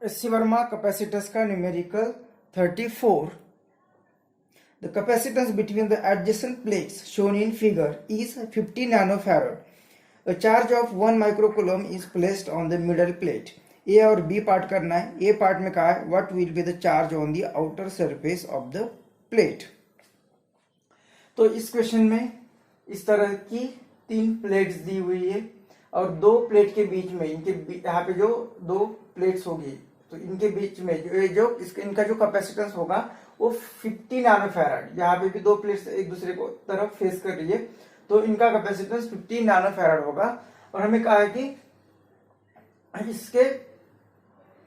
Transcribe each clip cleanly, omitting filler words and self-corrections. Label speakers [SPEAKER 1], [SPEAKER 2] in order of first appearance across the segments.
[SPEAKER 1] SC Verma capacitors का numerical 34. The capacitance between the adjacent plates shown in figure is 50 nanofarad. A charge of 1 microcoulomb is placed on the middle plate. A और B part करना है. A part में कहा है what will be the charge on the outer surface of the plate. तो इस question में इस तरह की 3 प्लेट्स दी हुई है और 2 प्लेट के बीच में इनके यहाँ पे जो 2 प्लेट्स होगी तो इनके बीच में जो इनका जो कैपेसिटेंस होगा वो 50 नैनो फैराड. यहाँ पे भी 2 प्लेट्स एक दूसरे को तरफ फेस कर रही है तो इनका कैपेसिटेंस 50 नैनो फैराड होगा. और हमें कहा है कि इसके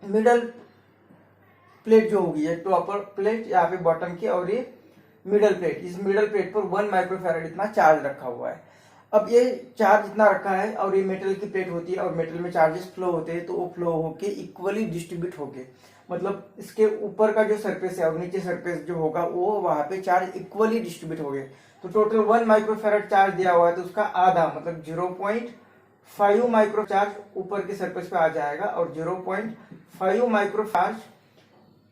[SPEAKER 1] मिडल प्लेट जो होगी ये टॉपर प्लेट यहाँ पे बॉटम की और ये मिडल प्लेट, इस मिडल प्लेट पर 1 माइक्रोफैराड इतना चार्ज रखा हुआ है. अब ये चार्ज इतना रखा है और ये मेटल की प्लेट होती है और मेटल में चार्जेस फ्लो होते हैं तो वो फ्लो होके इक्वली डिस्ट्रीब्यूट होके मतलब इसके ऊपर का जो सरफेस है और नीचे सरफेस जो होगा वो वहां पे चार्ज इक्वली डिस्ट्रीब्यूट हो गए. तो टोटल 1 माइक्रोफैराड चार्ज दिया हुआ है तो उसका आधा मतलब 0.5 माइक्रो चार्ज ऊपर के सरफेस पे आ जाएगा और 0.5 माइक्रो चार्ज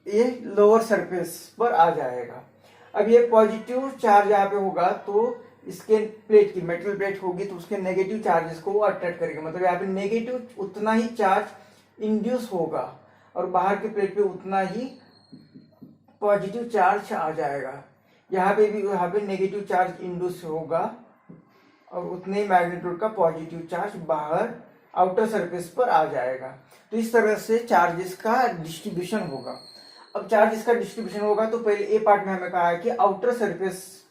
[SPEAKER 1] ये लोअर सरफेस पर आ जाएगा. अब ये पॉजिटिव चार्ज यहाँ पे होगा तो इसके प्लेट की मेटल प्लेट होगी तो उसके नेगेटिव चार्जेस को वो अट्रैक्ट करेगा. मतलब यहाँ पे नेगेटिव उतना ही चार्ज इंड्यूस होगा और बाहर के प्लेट पे उतना ही पॉजिटिव चार्ज आ जाएगा. यहाँ पे भी यहाँ पे नेगेटिव चार्ज इंड्यूस होगा और उतने ही मैग्नीट्यूड का पॉजिटिव चार्ज बाहर आउटर सरफेस पर आ जाएगा. तो इस तरह से चार्जेस का डिस्ट्रीब्यूशन होगा. अब चार्जेस का डिस्ट्रीब्यूशन होगा तो पहले ए पार्ट में हमें कहा है कि आउटर सरफेस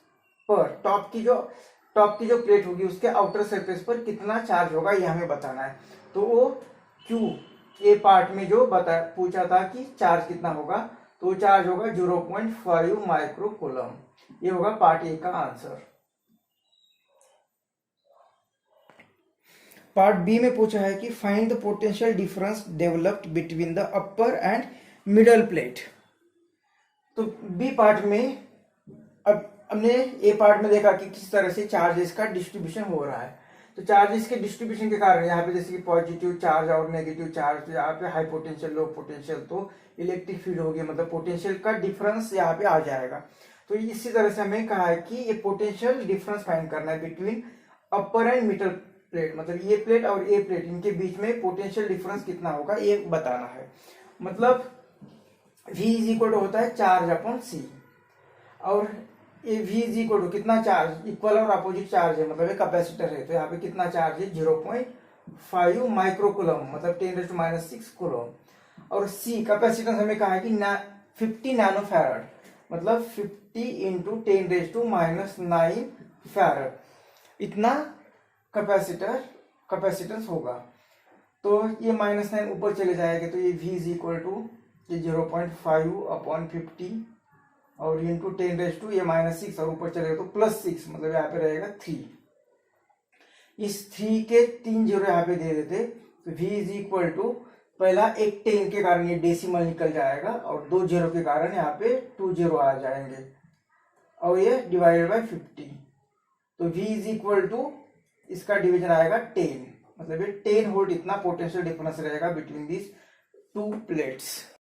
[SPEAKER 1] पर टॉप की जो प्लेट होगी उसके आउटर सरफेस पर कितना चार्ज होगा ये हमें बताना है. तो वो क्यू ए पार्ट में जो पूछा था कि चार्ज कितना होगा तो वो चार्ज होगा 0.5 माइक्रोकूलम. ये होगा पार्ट ए का आंसर. पार्ट बी में पूछा है कि find the potential difference developed between the upper and middle plate. तो बी पार्ट में अब हमने ए पार्ट में देखा कि किस तरह से चार्जेस का डिस्ट्रीब्यूशन हो रहा है. तो चार्जेस के डिस्ट्रीब्यूशन के कारण यहाँ पे जैसे कि पॉजिटिव चार्ज और नेगेटिव चार्ज, तो यहाँ पे हाई पोटेंशियल लो पोटेंशियल तो इलेक्ट्रिक फील्ड होगी मतलब पोटेंशियल का डिफरेंस यहाँ पे आ जाएगा. तो इसी तरह से हमें कहा है कि ये पोटेंशियल डिफरेंस फाइंड करना है between upper and middle plate. मतलब ये प्लेट और ये प्लेट इनके बीच में पोटेंशियल डिफरेंस कितना होगा ये बताना है. मतलब V इज इक्वल होता है चार्ज अपॉन C और ये V इज इक्वल कितना चार्ज इक्वल और अपोजिट चार्ज है मतलब ये कैपेसिटर है तो यहाँ पे कितना चार्ज है 0.5 माइक्रोकूलम मतलब 10⁻⁻⁶ कूलम. और C कैपेसिटेंस हमें कहा है कि 50 नैनो फैराड मतलब 50 इंटू 10⁻⁹ फैराड इतना कैपेसिटेंस होगा. तो ये -9 ऊपर चले जाएगा तो ये V is equal to 0.5 upon 50 और इंटू 10⁻⁶ और ऊपर चलेगा तो +6 मतलब यहाँ पे रहेगा 3. इस 3 के 3 जीरो यहाँ पे दे देते तो V इज इक्वल टू पहला एक 10 के कारण ये डेसिमल निकल जाएगा और 2 जीरो के कारण यहाँ पे 2 जीरो आ जाएंगे और ये डिवाइडेड बाय 50. तो V इज इक्वल टू इसका डिवीजन आएगा 10 मतलब ये 10 वोल्ट इतना पोटेंशियल डिफरेंस रहेगा बिटवीन दिस 2 प्लेट्स.